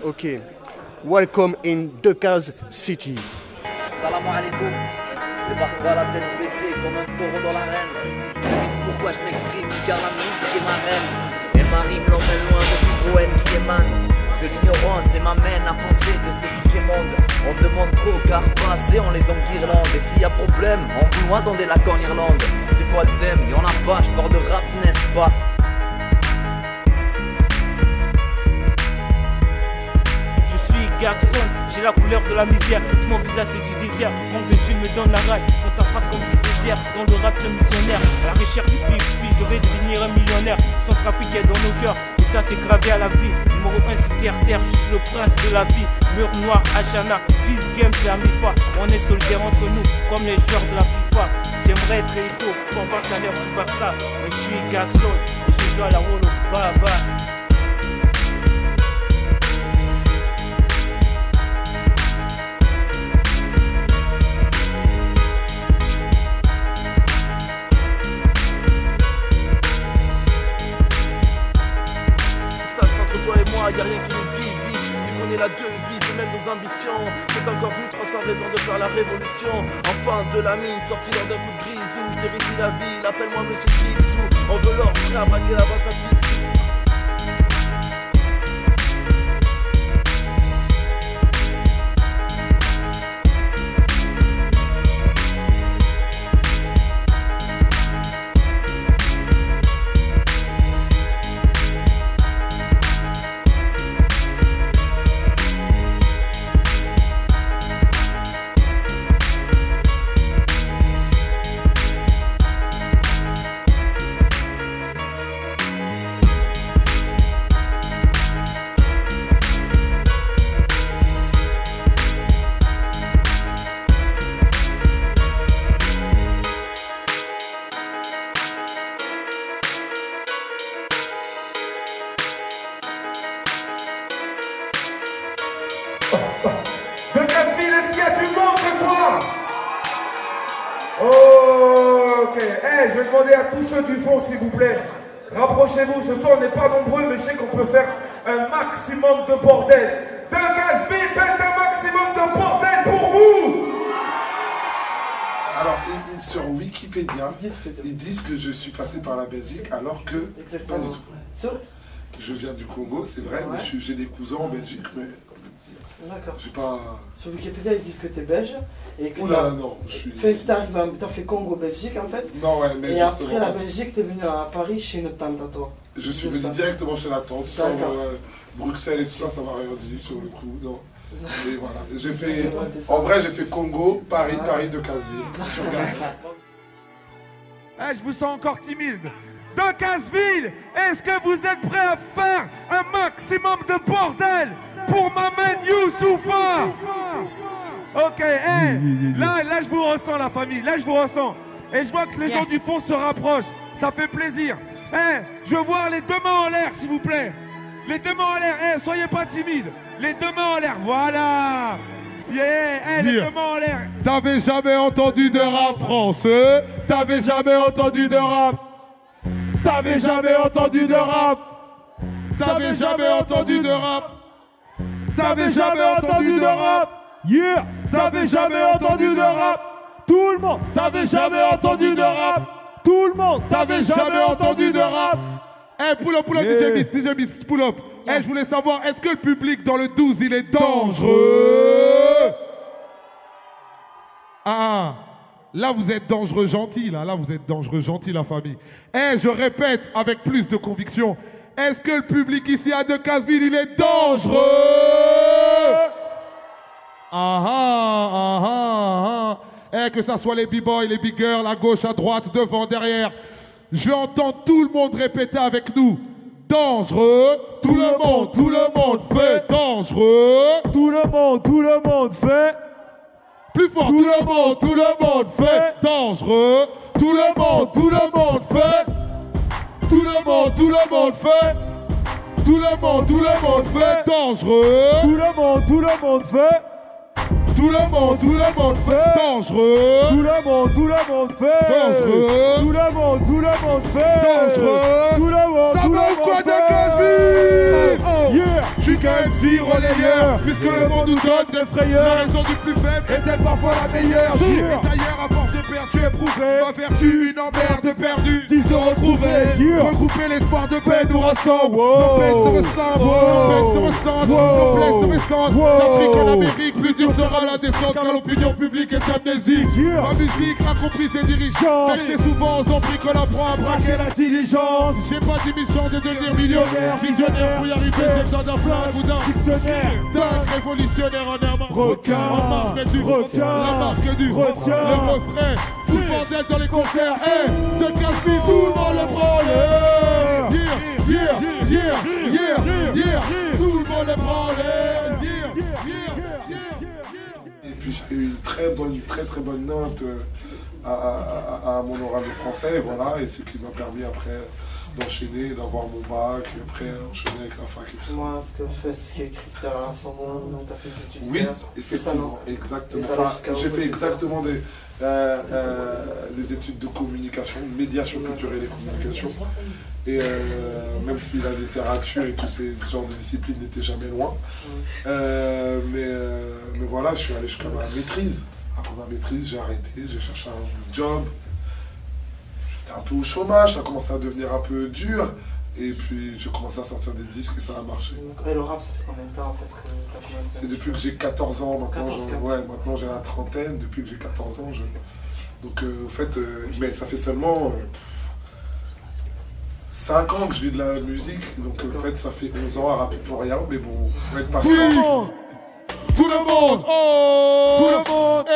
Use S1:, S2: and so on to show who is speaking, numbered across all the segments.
S1: Ok. Welcome in Decazes City.
S2: Salam alaikum. Débarque pas la tête baissée comme un taureau dans l'arène. Pourquoi je m'exprime car la musique est ma reine. Et ma rime l'emmène loin de tout poème qui émane de l'ignorance et m'amène à penser de ce qui quémande. On demande trop car passé on les enguirlande. Et s'il y a problème, on loin dans des lacs en Irlande. C'est quoi le thème? Y'en a pas, je parle de rap, n'est-ce pas?
S3: Jackson, j'ai la couleur de la misère. Si mon visage c'est du désert, manque de thunes me donne la rage. Font ta face comme du désert, dans le rap c'est missionnaire. À la recherche du pipi, je vais devenir un millionnaire. Son trafic est dans nos cœurs, et ça c'est gravé à la vie. Numéro 1 c'est terre, je suis le prince de la vie. Mur noir, Ashana, Fizz Game c'est Amifa. On est solidaires entre nous, comme les joueurs de la FIFA. J'aimerais être Eto, qu'on fasse la l'ère du Barça. Mais je suis Jackson, et je joue à la Wolo, Baba.
S4: Y'a rien qui nous divise, tu connais la devise et même nos ambitions. C'est encore d'une 300 raisons de faire la révolution. Enfin de la mine, sorti lors d'un coup de grisou. Je t'ai la ville, appelle-moi Monsieur Clipsou. On veut l'or, prêt à braquer la banque à Clipsou.
S5: Decazeville, est-ce qu'il y a du monde ce soir? Ok, hey, je vais demander à tous ceux du fond, s'il vous plaît, rapprochez-vous. Ce soir, on n'est pas nombreux, mais je sais qu'on peut faire un maximum de bordel. Decazeville, faites un maximum de bordel pour vous.
S6: Alors, sur Wikipédia, ils disent que je suis passé par la Belgique, alors que pas du tout. Je viens du Congo, c'est vrai, mais j'ai des cousins en Belgique, mais
S7: d'accord.
S6: J'ai pas...
S7: Sur Wikipédia, ils disent que t'es belge. Et que
S6: oula, non, je suis...
S7: T'as fait Congo-Belgique, en fait.
S6: Non, ouais, mais
S7: et
S6: justement...
S7: après la Belgique, t'es venu à Paris chez une tante à toi.
S6: Je suis venu directement chez la tante, sans Bruxelles et tout ça, ça m'a rien dit sur le coup, non. Et voilà, j'ai fait... En vrai, j'ai fait Congo, Paris, Paris, Decazeville.
S5: Je vous sens encore timide. Decazeville, est-ce que vous êtes prêts à faire un maximum de bordel pour ma main Youssoufa? Ok, là je vous ressens la famille, là je vous ressens. Et je vois que les gens du fond se rapprochent, ça fait plaisir. Je veux voir les deux mains en l'air s'il vous plaît. Les deux mains en l'air, soyez pas timides. Les deux mains en l'air, voilà. Les deux mains en l'air.
S8: T'avais jamais entendu de rap français? T'avais jamais entendu de rap? T'avais jamais entendu de rap? T'avais jamais entendu de rap? T'avais jamais entendu de rap? Yeah! T'avais jamais entendu de rap? Tout le monde! T'avais jamais entendu de rap? Tout le monde! T'avais jamais entendu de rap? Pull up, DJ Miss, pull up. Je voulais savoir, est-ce que le public dans le 12, il est dangereux? Là, vous êtes dangereux gentil, là vous êtes dangereux gentil, la famille. Je répète avec plus de conviction, est-ce que le public ici à Decazeville, il est dangereux? Que ça soit les b-boys, les big girls, à gauche, à droite, devant, derrière. Je vais entendre tout le monde répéter avec nous. Dangereux, tout le monde fait dangereux. Tout le monde fait. Plus fort, tout le monde fait dangereux. Tout le monde fait. Tout le monde fait. Tout le monde fait dangereux. Tout le monde fait. Tout le monde fait dangereux. Tout le monde fait dangereux. Tout le monde fait dangereux. Tout le monde, ça va ou quoi Decazeville? Yeah, je suis qu'un MC relayeur. Puisque le monde nous donne des frayeurs, la raison du plus faible est-elle parfois la meilleure? Et d'ailleurs, à force de perdre, tu éprouvé ma vertu, une emmerde perdue, 10 de retrouver. Regrouper l'espoir de paix nous rassemble. Nos peines se ressemblent, nos peines se ressemblent, nos plaies se ressemblent. L'Afrique en Amérique, plus dur sera la descente car l'opinion publique est amnésique. Ma musique, la comprise des dirigeants, c'est souvent aux ombres qu'on apprend à braquer la diligence. J'ai pas 10 000 chances de devenir millionnaire, visionnaire. Pour y arriver, j'ai besoin d'un flingue ou d'un dictionnaire. D'un révolutionnaire en herbe requin. En marche, mais du requin. La marque du requin. Le refrain, tout le bordel dans les concerts. De 15 000, tout le monde le branle. Tout le monde le branle.
S6: Et puis j'ai eu une très bonne note à mon oral de français, voilà, et c'est ce qui m'a permis après d'enchaîner, d'avoir mon bac, et après enchaîner avec la fac et tout ça.
S7: Moi, ce que je fais, c'est ce qui est écrit, t'as un ascendant, donc t'as fait des études.
S6: Oui, effectivement, exactement. Enfin, j'ai fait exactement des études de communication, de médiation culturelle et communication. Et même si la littérature et tous ces genres de disciplines n'étaient jamais loin. Mais voilà, je suis allé jusqu'à ma maîtrise. Après ma maîtrise, j'ai arrêté, j'ai cherché un job. J'étais un peu au chômage, ça a commencé à devenir un peu dur. Et puis j'ai commencé à sortir des disques et ça a marché.
S7: Et le rap, ça fait combien de temps en fait que t'as commencé?
S6: C'est depuis que j'ai 14 ans, maintenant,
S7: 14,
S6: maintenant j'ai la trentaine, depuis que j'ai 14 ans. Donc au fait, mais ça fait seulement 5 ans que je vis de la musique, donc en fait ça fait 11 ans à rapper pour rien, mais bon, faut être patient.
S8: Tout le monde, oh, tout le monde,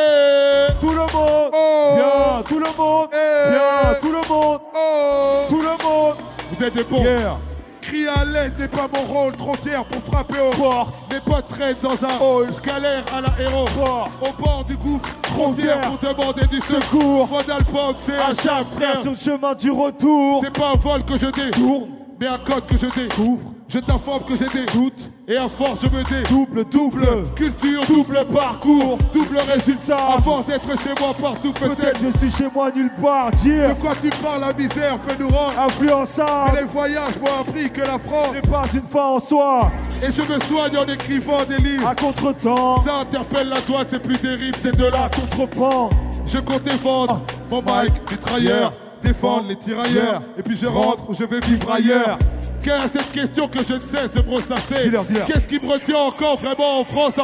S8: tout le monde, oh, viens, tout le monde, viens, tout le monde, oh, tout le monde. Vous êtes des bons. Yeah. Crier à l'aide n'est pas mon rôle, frontière pour frapper au bord. Mes potes traînent dans un hall, je galère à l'aéroport. Au bord du gouffre, frontière pour demander du secours. Mon album, c'est à chaque frère sur le chemin du retour. C'est pas un vol que je détourne, mais un code que je découvre. Je t'informe que j'ai des doutes, et à force je me dédouble, double culture, double parcours, double résultat. À force d'être chez moi partout, peut-être je suis chez moi nulle part. Dire de quoi tu parles, la misère peut nous rendre influençables. Les voyages m'ont appris que la France n'est pas une fin en soi. Et je me soigne en écrivant des livres à contre-temps. Ça interpelle la douane, c'est plus des rimes, c'est de la contrebande. Je comptais vendre mon mic, mitrailleur, défendre les tirailleurs. Et puis je rentre où je vais vivre ailleurs. Quelle est cette question que je ne cesse de brossasser? Qu'est-ce qui me retient encore vraiment en France?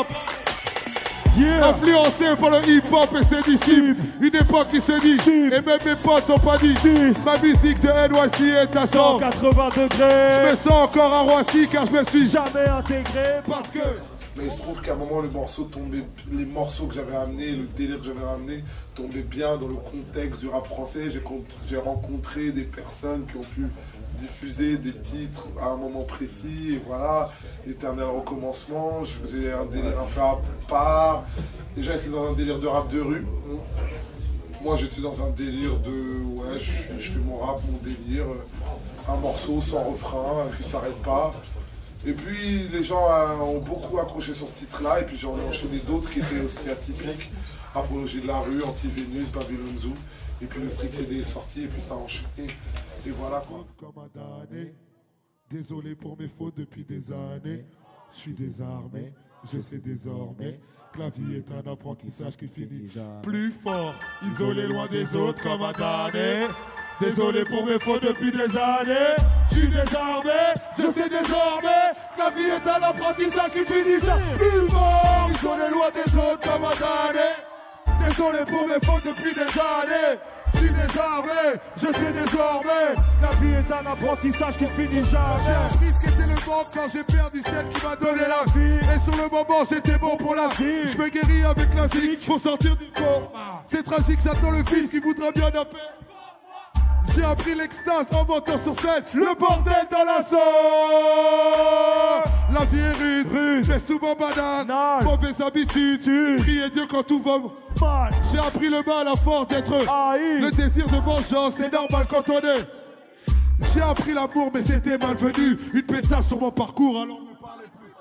S8: Influencé par le hip-hop et ses disciples. Une époque qui se dit, et même mes potes sont pas d'ici. Ma musique de NYC est à 180 degrés. Je me sens encore à Roissy car je me suis jamais intégré parce que...
S6: Mais il se trouve qu'à un moment, les morceaux que j'avais amenés, le délire que j'avais amené, tombaient bien dans le contexte du rap français. J'ai rencontré des personnes qui ont pu diffuser des titres à un moment précis, et voilà, éternel recommencement. Je faisais un délire un peu à part. Déjà, j'étais dans un délire de rap de rue. Moi, j'étais dans un délire de, ouais, je fais mon rap, mon délire, un morceau sans refrain, qui s'arrête pas. Et puis les gens ont beaucoup accroché sur ce titre-là, et puis j'en ai enchaîné d'autres qui étaient aussi atypiques. Apologie de la rue, Anti-Vénus, Babylon Zoo. Et puis le Street CD est sorti, et puis ça a enchaîné. Et voilà quoi.
S8: Comme un damné, désolé pour mes fautes depuis des années. Je suis désarmé, je sais désormais que la vie est un apprentissage qui finit plus fort. Isolé loin des autres comme un damné. Désolé pour mes fautes depuis des années. Je suis désarmé, je sais désormais que la vie est un apprentissage qui finit plus fort. Isolé loin des autres comme un damné. Désolé pour mes fautes depuis des années. Je suis désarmé, je sais désormais que la vie est un apprentissage qui finit jamais. J'ai appris ce qu'était le monde quand j'ai perdu celle qui m'a donné la vie. Et sur le moment j'étais bon pour la vie. Je me guéris avec la zik pour sortir du coma. C'est tragique, j'attends le fils qui voudra bien la paix. J'ai appris l'extase en montant sur scène, le bordel dans la sauce. La vie est rude, c'est souvent banane, mauvaise habitude, prier Dieu quand tout va mal. J'ai appris le mal à force d'être le désir de vengeance, c'est normal quand on est. J'ai appris l'amour mais c'était malvenu, une pétasse sur mon parcours alors ne parlez plus.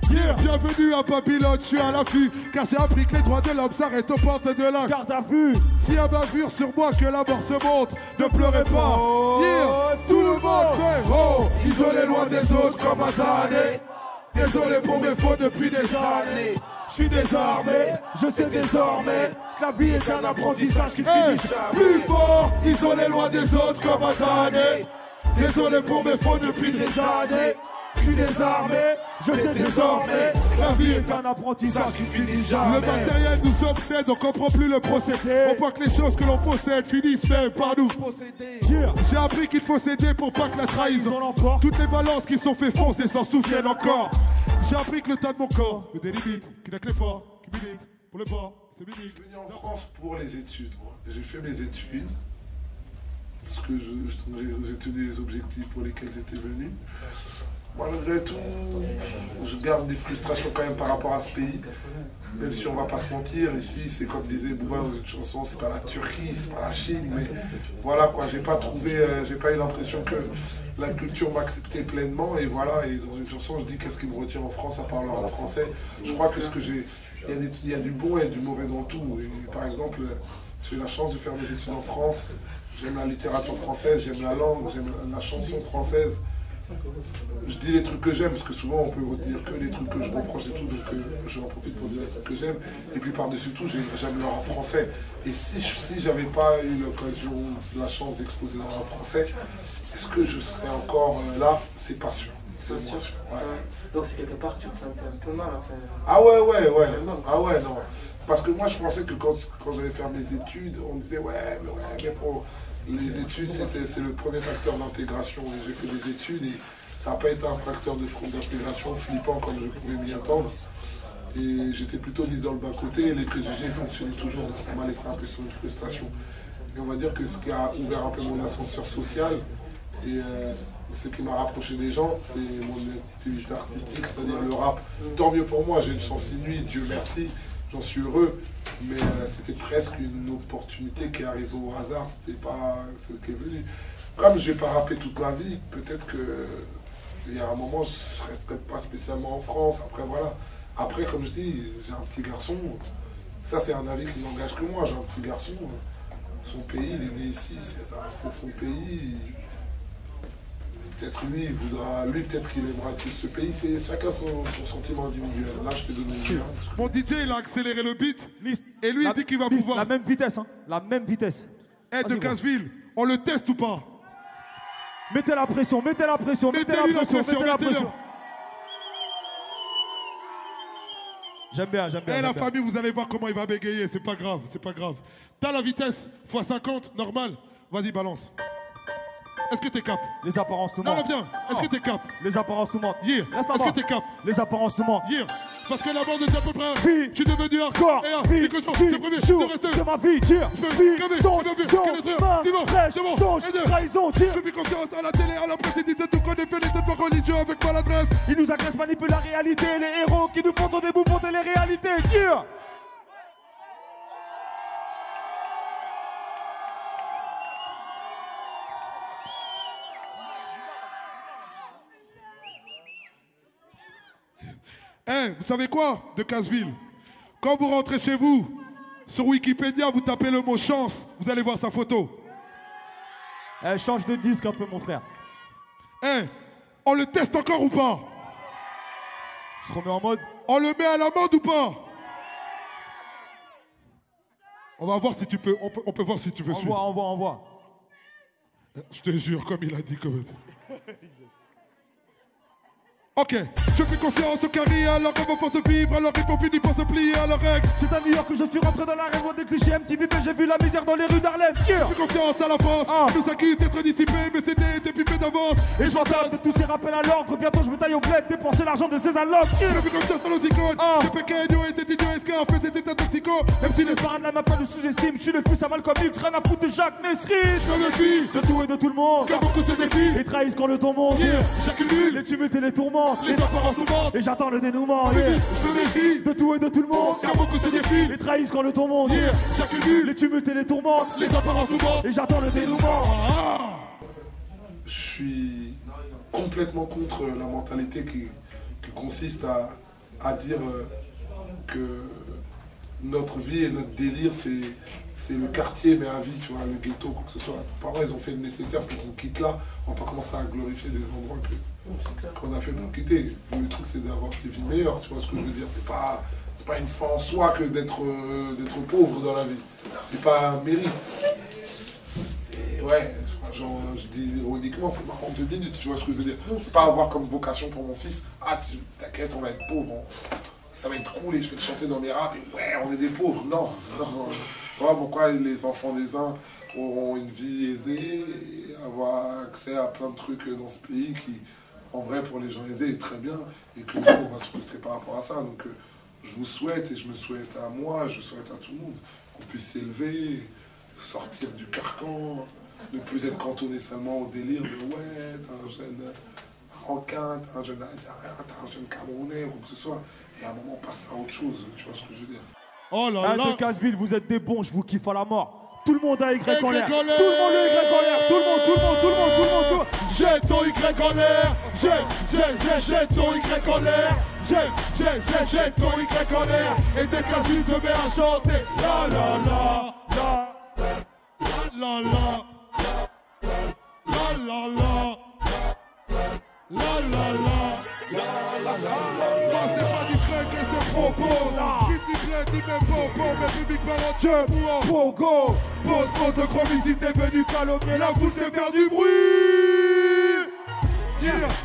S8: Yeah. Bienvenue à Babylone, je suis à l'affût, car j'ai appris que les droits de l'homme s'arrêtent aux portes de la garde à vue. S'il y a bavure sur moi, que la mort se montre, ne pleurez pas. Yeah. Tout le monde fait oh, isolé loin des autres comme un damné.
S5: Désolé pour mes fautes depuis des années. Je suis désarmé, je sais désormais que la vie est un apprentissage qui finit jamais. Plus fort, isolé loin des autres comme un damné. Désolé pour mes fautes depuis des années. Je suis désarmé, je sais désormais que la vie est un apprentissage qui finit jamais.
S8: Le matériel nous obsède, on comprend plus le procédé. On voit que les choses que l'on possède finissent même par nous posséder. J'ai appris qu'il faut s'aider pour pas que la trahison l'emporte. Toutes les balances qui sont fait foncer s'en souviennent encore. J'ai appris que le tas de mon corps me délimite, qui n'a que les forts, qui milite pour le bord, c'est mimique.
S6: Je suis venu en France pour les études. J'ai fait mes études. Ce que j'ai tenu les objectifs pour lesquels j'étais venu. Malgré tout, je garde des frustrations quand même par rapport à ce pays. Même si on va pas se mentir, ici c'est comme disait Bouba dans une chanson, c'est pas la Turquie, c'est pas la Chine, mais voilà quoi, j'ai pas eu l'impression que la culture m'acceptait pleinement et voilà, et dans une chanson je dis qu'est-ce qui me retient en France à part le rap français. Je crois que il y a du bon et du mauvais dans tout. Et par exemple, j'ai eu la chance de faire mes études en France, j'aime la littérature française, j'aime la langue, j'aime la chanson française. Je dis les trucs que j'aime, parce que souvent on peut retenir que les trucs que je reproche et tout, donc je en profite pour dire les trucs que j'aime. Et puis par-dessus tout, j'aime le rap français. Et si j'avais pas eu l'occasion, la chance d'exposer le rap français, est-ce que je serais encore là? C'est pas sûr. C'est sûr. Ouais.
S7: Donc c'est quelque part tu te sentais un peu mal en fait.
S6: Ah ouais. Ah ouais, non. Parce que moi je pensais que quand j'allais faire mes études, on disait mais pour... Les études, c'est le premier facteur d'intégration. J'ai fait des études et ça n'a pas été un facteur d'intégration flippant comme je pouvais m'y attendre. Et j'étais plutôt mis dans le bas-côté et les préjugés fonctionnaient toujours, donc ça m'a laissé un peu sur une frustration. Et on va dire que ce qui a ouvert un peu mon ascenseur social et ce qui m'a rapproché des gens, c'est mon activité artistique, c'est-à-dire le rap. Tant mieux pour moi, j'ai une chance inouïe, Dieu merci. J'en suis heureux, mais c'était presque une opportunité qui est arrivée au hasard, c'était pas ce qui est venu. Comme je n'ai pas rappé toute ma vie, peut-être qu'il y a un moment, je ne serais peut-être pas spécialement en France, après voilà. Après, comme je dis, j'ai un petit garçon, ça c'est un avis qui n'engage que moi, j'ai un petit garçon, son pays, il est né ici, c'est son pays. Peut-être lui, il voudra, peut-être qu'il aimera tout ce pays, c'est chacun son sentiment individuel. Là, je t'ai donné une idée.
S8: Mon DJ, il a accéléré le beat, et lui, il dit qu'il va pouvoir.
S5: La même vitesse, hein. La même vitesse.
S8: De Gainesville, on le teste ou pas?
S5: Mettez la pression, mettez la pression, mettez la pression. J'aime bien.
S8: La famille, vous allez voir comment il va bégayer, c'est pas grave. T'as la vitesse, x50, normal. Vas-y, balance. Est-ce que t'es cap?
S5: Les apparences nous mentent.
S8: Non, viens. Est-ce que t'es cap?
S5: Les apparences nous mentent.
S8: Yeah.
S5: Reste là-bas.
S8: Est-ce que t'es cap?
S5: Les apparences nous mentent.
S8: Yeah. Parce que la bande est à peu près.
S5: Vie.
S8: Je suis devenu
S5: hardcore.
S8: Vie. C'est premier.
S5: Jour de ma vie. Tire. Vie. Songe. Trahison. Tire.
S8: Je fais confiance à la télé, à la presse. Ils disent tout qu'on est fait les têtes religieux avec maladresse.
S5: Ils nous agressent, manipulent la réalité. Les héros qui nous font sont des bouffons de les réalités. Yeah.
S8: Vous savez quoi de Casville? Quand vous rentrez chez vous, sur Wikipédia, vous tapez le mot chance, vous allez voir sa photo.
S5: Change de disque un peu, mon frère.
S8: On le teste encore ou pas?
S5: On se remet en mode.
S8: On le met à l'amende ou pas? On va voir si tu peux, on peut voir si tu veux suivre.
S5: On voit.
S8: Je te jure, comme il a dit, quand même. Ok, je fais confiance au carré, alors on va force de vivre, alors il faut finir par se plier à leurs règles.
S5: C'est à New York que je suis rentré dans la rêve, loin des clichés MTV, j'ai vu la misère dans les rues d'Harlem. Yeah.
S8: Je fais confiance à la France, tout ça qui était très dissipé, mais c'était dépipé d'avance.
S5: Et je m'entends de tous ces rappels à l'ordre, bientôt je me taille au bled, dépenser l'argent de ces allocs.
S8: Yeah. Je fais confiance à nos icônes, je fais Kenyo et Teddy Escar, fait des états toxicaux.
S5: Même si les parents de la mafia le sous-estiment, je suis le fils à Malcolm X, rien à foutre de Jacques Messry.
S8: Je me méfie
S5: de tout et de tout le monde,
S8: car beaucoup se défient.
S5: Et trahissent quand le ton monte,
S8: j'accumule
S5: les tumultes et les tourments,
S8: les apparences.
S5: Et j'attends le dénouement,
S8: Je me méfie
S5: de tout et de tout le monde,
S8: car beaucoup se défient.
S5: Les trahissent quand le ton monte,
S8: j'accumule
S5: les tumultes et les tourments,
S8: les apparences souvent.
S5: Et j'attends le dénouement.
S6: Je suis complètement contre la mentalité qui consiste à dire que notre vie et notre délire c'est le quartier mais à vie, tu vois, le ghetto, quoi que ce soit. Parents ils ont fait le nécessaire pour qu'on quitte là, on va pas commencer à glorifier des endroits qu'on a fait pour quitter. Le truc, c'est d'avoir des vies meilleures, tu vois ce que je veux dire. C'est pas une fin en soi que d'être pauvre dans la vie. C'est pas un mérite. Ouais, genre, je dis ironiquement, c'est marrant 2 minutes, tu vois ce que je veux dire. Je ne peux pas avoir comme vocation pour mon fils, t'inquiète, on va être pauvre, ça va être cool et je vais le chanter dans mes raps, et ouais, on est des pauvres. Non. Voilà pourquoi les enfants des uns auront une vie aisée et avoir accès à plein de trucs dans ce pays qui, en vrai, pour les gens aisés, est très bien, et que nous, on va se frustrer par rapport à ça. Donc, je vous souhaite, et je me souhaite à moi, je souhaite à tout le monde, qu'on puisse s'élever, sortir du carcan, ne plus être cantonné seulement au délire de ouais, t'es un jeune Marocain, t'es un jeune Algérien, t'es un jeune Camerounais, ou que ce soit, et à un moment passer à autre chose, tu vois ce que je veux dire.
S5: Oh là là. De Casseville, vous êtes des bons, je vous kiffe à la mort. Tout le monde a Y en l'air. Tout le monde a Y en l'air. Tout le monde. Jette ton Y en l'air. Jette ton Y en l'air. Jette ton Y en l'air. Et dès que Casseville se met à chanter. La la la la la la. La la la. La la la. C'est pas du train que se propose. Qui dit plein, dit même bon, mais public par entier. Pogo. Pose le chromie si t'es venu calomnier la foule, c'est faire du bruit.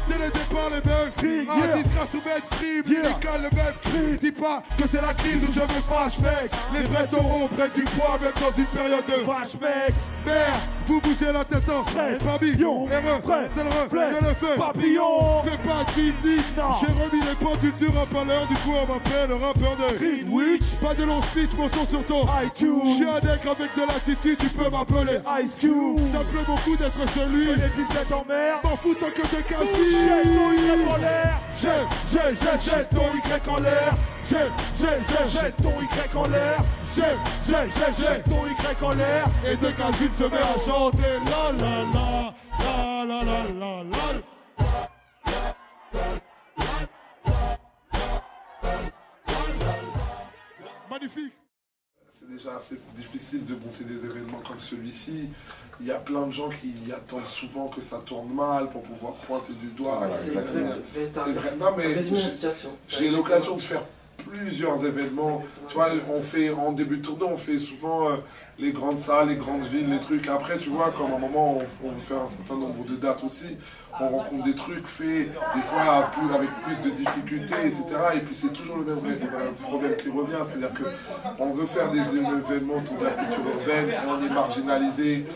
S5: Dès le départ, les mecs, artistes grâce au mainstream, lyrical, le même cri. Dis pas que c'est la crise où je me fâche, mec. Les vrais taureaux prennent du poids, même dans une période de vache, mec. Merde, vous bougez la tête en papillon. Erreur, c'est le reflet, je le fais. Papillon, fais pas de fini. J'ai remis les pendules du rap à l'heure, du coup on m'appelle le rappeur de Greenwich. Pas de long speech, mon son sur ton iTunes. Je suis un nègre avec de l'attitude, tu peux m'appeler Ice Cube. Ça me plaît beaucoup d'être celui. Les petites en mer, m'en fous tant que t'es Casseville. Jette ton Y en l'air. Jette ton Y en l'air. Jette ton Y en l'air. Jette ton Y en l'air. Et de Casseville se met à chanter la la la la la la la. Magnifique.
S6: C'est déjà assez difficile de monter des événements comme celui-ci. Il y a plein de gens qui attendent souvent que ça tourne mal pour pouvoir pointer du doigt. Voilà, c'est vrai. Non mais j'ai l'occasion de faire plusieurs événements. Tu vois, en début de tournée, on fait souvent les grandes salles, les grandes villes, les trucs. Après, tu vois, comme à un moment, on veut faire un certain nombre de dates aussi. On rencontre des trucs faits, des fois avec plus de difficultés, etc. Et puis c'est toujours le même problème qui revient. C'est-à-dire qu'on veut faire des événements autour de la culture urbaine, on est marginalisé.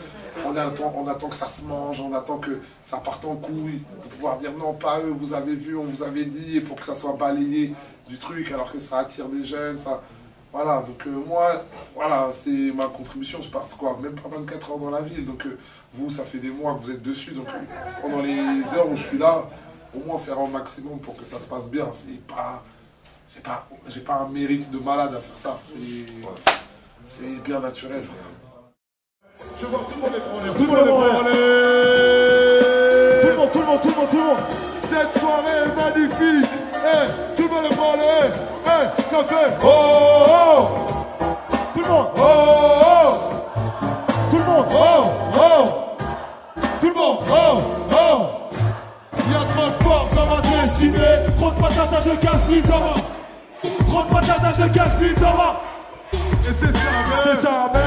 S6: On attend que ça se mange, on attend que ça parte en couille, pour pouvoir dire non, pas eux, vous avez vu, on vous avait dit, et pour que ça soit balayé du truc, alors que ça attire des jeunes, ça... Voilà, donc moi, voilà, c'est ma contribution, je passe quoi, même pas 24 heures dans la ville, donc vous, ça fait des mois que vous êtes dessus, donc pendant les heures où je suis là, au moins faire un maximum pour que ça se passe bien, c'est pas... J'ai pas un mérite de malade à faire ça, c'est bien naturel, frère.
S5: Je vois tout le monde est tout le monde. Cette soirée est magnifique. Tout le monde est branlé. Café. Oh, oh. Tout le monde. Oh, oh. Tout le monde. Oh, oh. Tout le monde. Oh, oh. Il y a trop de force dans ma destinée. Trop de patates de Casseville dans ma. Trop de patates de Casseville dans ma. Et c'est ça même.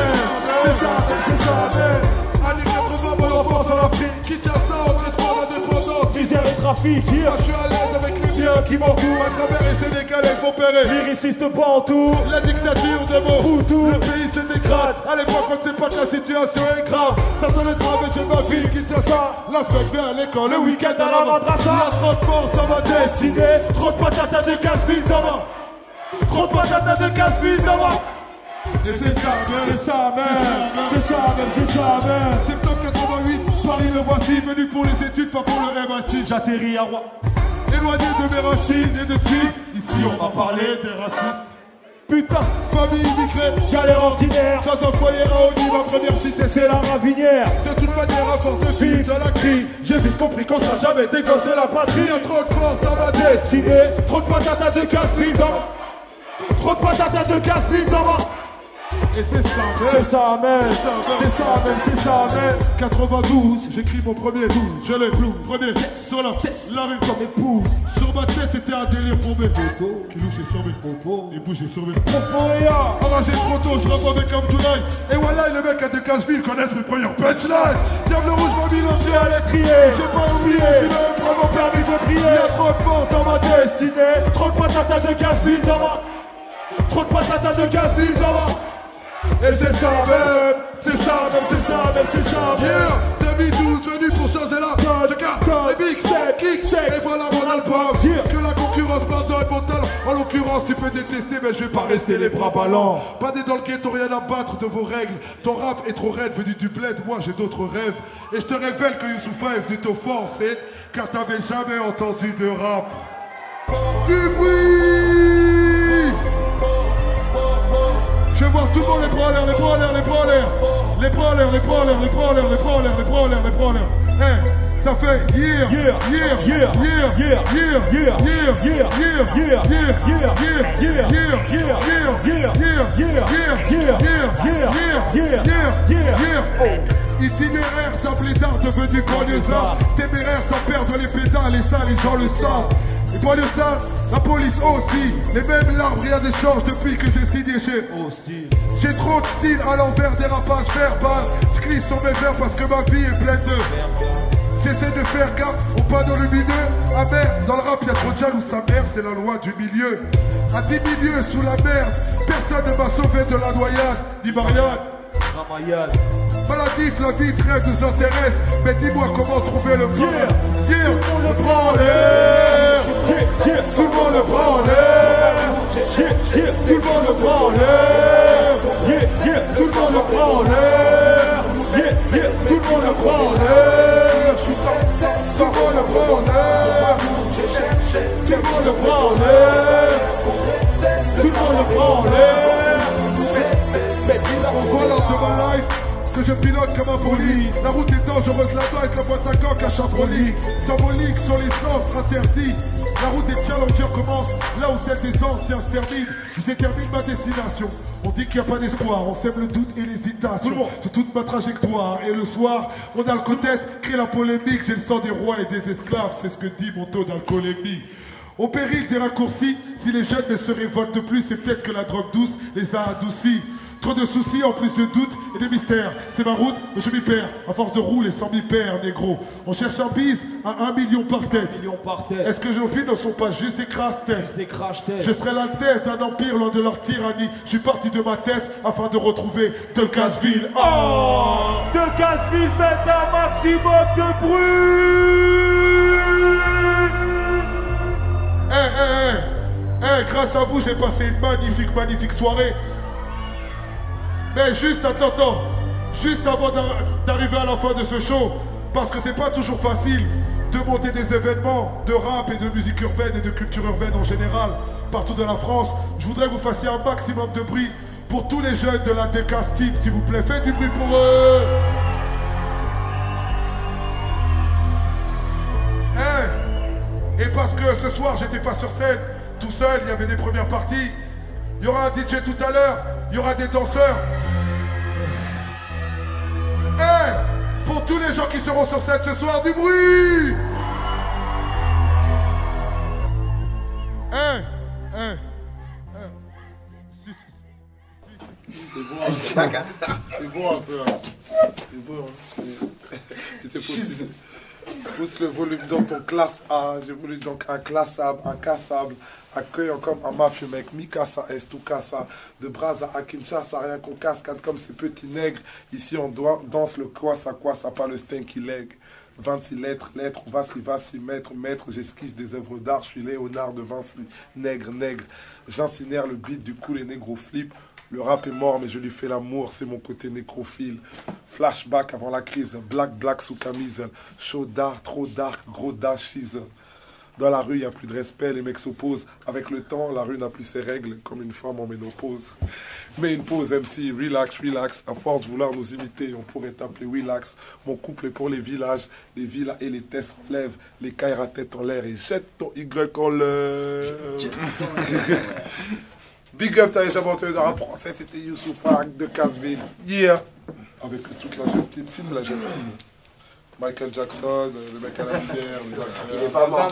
S5: Allez, 80 balles en force en Afrique. Qui tient ça, on reste pour l'indépendance. Misère et trafic, je suis à l'aise avec les biens qui m'entourent. À travers les Sénégalais font périr. Lyriciste bantou. La dictature des mots. Le pays se dégrade. À l'époque, on ne sait pas que la situation est grave. Ça sonne le travail, c'est ma ville qui tient ça. La fête, je vais à l'école, le week-end à la madrasa. Il y a trop de force dans ma destinée. Trop de patates de Casseville dans ma. Trop de patates de Casseville dans ma. Et c'est ça même. Septembre 88, Paris le voici, venu pour les études, pas pour le RMAT. J'atterris à Rouen, éloigné de mes racines et de filles. Ici on va parler des racines. Putain, famille immigrée, galère ordinaire. Dans un foyer à Audi, ma première cité c'est la Ravinière. De toute manière, à force de vivre de la crise, j'ai vite compris qu'on sera jamais des gosses de la patrie. Y'a trop de force dans ma destinée. Trop de patates de Casseville dans ma. Trop de patates de Casseville dans ma.
S8: Et c'est ça même.
S5: C'est ça même. C'est ça même, c'est ça même.
S8: 92, j'écris mon premier 12. Je l'ai premier sur la rue
S5: Comme épouse.
S8: Sur ma tête c'était un délire pour mes potos. Qui louchait sur mes potos. Et bougeait sur mes
S5: Popo et ya.
S8: Arrangé trop tôt, je rappe avec Abdoulaye. Et voilà, les mecs à des casse-villes connaissent mes premières punchlines. Diable rouge m'a mis l'entrée à la crier. J'ai pas oublié, tu m'as vraiment permis de prier. Y'a trop de morts dans ma destinée. Trop de patatas de casse-villes dans ma. Trop de patatas de casse-villes dans ma. Et c'est ça même, c'est ça même, c'est ça même, c'est ça même. Yeah, 2012, venu pour changer la donne. Je garde les big sec, kick sec. Et voilà mon album. Que la concurrence pardonne mon talent. En l'occurrence, tu peux détester, mais je vais pas rester les bras ballants. Pas des dans le ghetto, rien à battre de vos règles. Ton rap est trop raide, venu du bled. Moi j'ai d'autres rêves. Et je te révèle que Youssoufa est venu t'offenser. Car t'avais jamais entendu de rap. Du bruit. Je vois tout le monde les bras en l'air, les bras en l'air, les bras en l'air. Les bras en l'air, les bras en l'air, les bras en l'air, les bras en l'air, les bras en l'air, les bras en l'air. Eh, ça fait yeah, yeah, yeah, yeah, yeah, yeah, yeah, yeah, yeah, yeah, yeah, yeah. Itinéraire d'un blédard devenu banlieusard. Téméraire sans perdre les pédales et ça les gens le savent. Les banlieues sales, la police aussi. Les mêmes larmes, rien d'échange depuis que j'ai signé chez
S5: Hostile.
S8: J'ai trop de style à l'envers, dérapage verbal. Je glisse sur mes vers parce que ma vie est pleine de. J'essaie de faire gaffe au panneau lumineux. Amer, dans le rap y'a trop de jaloux, sa mère, c'est la loi du milieu. À 10 milieux sous la merde, personne ne m'a sauvé de la noyade, ni Marianne.
S5: Ramayad.
S8: Maladif, la vie, trêve nous intéresse. Mais dis-moi comment trouver le plan. Yeah, tout le monde le prend en l'air. Tout le monde le prend en l'air. Tout le monde le prend en l'air. Tout le monde le prend en l'air. Tout le monde le prend en l'air. Tout le monde le prend en l'air. Tout le monde le prend en l'air. Tout le monde le prend en l'air. On voit lors de ma life que je pilote comme un bolide. La route est dangereuse là-bas avec la boîte à gants à Chabrolique. Symbolique sur les sens interdits. La route des challengers commence là où celle des anciens se termine. Je détermine ma destination. On dit qu'il n'y a pas d'espoir, on sème le doute et l'hésitation. C'est toute ma trajectoire. Et le soir, mon alcotest crée la polémique. J'ai le sang des rois et des esclaves, c'est ce que dit mon taux d'alcoolémie. Au péril des raccourcis, si les jeunes ne se révoltent plus, c'est peut-être que la drogue douce les a adoucis. Trop de soucis en plus de doutes et de mystères. C'est ma route, mais je m'y perds. À force de rouler sans m'y perdre, négro. On cherche un bise à 1 million par tête. Est-ce que nos filles ne sont pas juste des crash-tests? Je serai la tête d'un empire loin de leur tyrannie. Je suis parti de ma tête afin de retrouver Decazeville. Oh,
S5: Decazeville, faites un maximum de bruit.
S8: Grâce à vous, j'ai passé une magnifique soirée. Mais juste, attends, juste avant d'arriver à la fin de ce show, parce que c'est pas toujours facile de monter des événements de rap et de musique urbaine et de culture urbaine en général, partout dans la France, je voudrais que vous fassiez un maximum de bruit pour tous les jeunes de la Decaz Team, s'il vous plaît, faites du bruit pour eux. Et parce que ce soir, j'étais pas sur scène, tout seul, il y avait des premières parties, il y aura un DJ tout à l'heure, il y aura des danseurs. Pour tous les gens qui seront sur scène ce soir, du bruit.
S6: C'est beau un peu. C'est beau. Pousse le volume dans ton classe A. J'ai voulu donc un classable, un cassable. Accueillant comme un mafieux mec, mi casa est tout casa, de Brazza à Kinshasa, rien qu'on cascade comme ces petits nègres. Ici on danse le quoi, ça pas le stinky leg. 26 lettres, on va s'y mettre, j'esquisse des œuvres d'art, je suis Léonard de Vinci, nègre, j'incinère le beat, du coup les négros flippent. Le rap est mort mais je lui fais l'amour, c'est mon côté nécrophile. Flashback avant la crise, black sous camise, chaud d'art, trop dark, gros dashies. Dans la rue, il n'y a plus de respect, les mecs s'opposent. Avec le temps, la rue n'a plus ses règles, comme une femme en ménopause. Mais une pause, MC, relax. À force de vouloir nous imiter, on pourrait t'appeler Willax. Mon couple est pour les villages, les villas et les tests en lèvent. Les cailles à tête en l'air et jette ton Y en l'air. Big up, t'avais jamais entendu dans la français, c'était Youssoupha de Casville. Yeah. Avec toute la Justine, film la Justine. Michael Jackson, le mec à la pierre, les acteurs.
S7: Il est pas mort.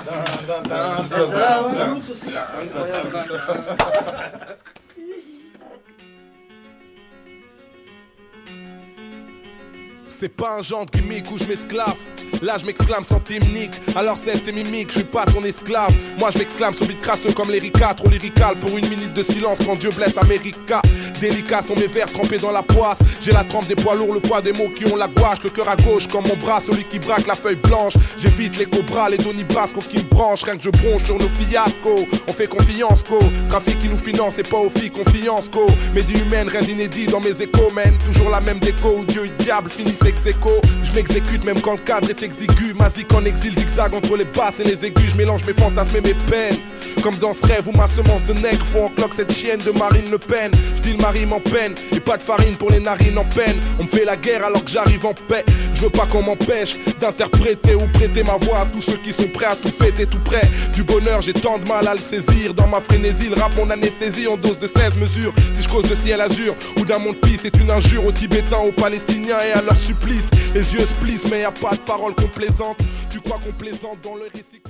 S9: C'est pas un genre de gimmick où je m'esclave. Là je m'exclame sans timnique. Alors c'est tes mimiques, je suis pas ton esclave. Moi je m'exclame sur beat crasseux comme l'Erika. Trop lyrical pour une minute de silence quand Dieu blesse America. Délicats sont mes vers trempés dans la poisse. J'ai la trempe des poids lourds, le poids des mots qui ont la gouache. Le cœur à gauche comme mon bras, celui qui braque la feuille blanche. J'évite les cobras, les Donny Brasco qui me branchent. Rien que je bronche sur nos fiascos. On fait confiance co. Trafic qui nous finance et pas aux filles confiance co. Médie humaine, rien d'inédit dans mes échos man. Toujours la même déco où Dieu et diable finissent ex écho. Je m'exécute même quand le cadre est exigu. Mazik en exil, zigzag entre les basses et les aigus. Je mélange mes fantasmes et mes peines. Comme dans ce rêve où ma semence de nègre font en cloque cette chienne de Marine Le Pen. Je dis le mari m'empenne et pas de farine pour les narines en peine. On me fait la guerre alors que j'arrive en paix. Je veux pas qu'on m'empêche d'interpréter ou prêter ma voix à tous ceux qui sont prêts à tout péter tout près du bonheur. J'ai tant de mal à le saisir. Dans ma frénésie, le rap mon anesthésie en dose de 16 mesures. Si je cause de ciel azur ou d'un monde pis, c'est une injure aux Tibétains, aux Palestiniens et à leur supplice. Les yeux se plissent mais y a pas de paroles complaisantes. Tu crois qu'on plaisante dans le récit.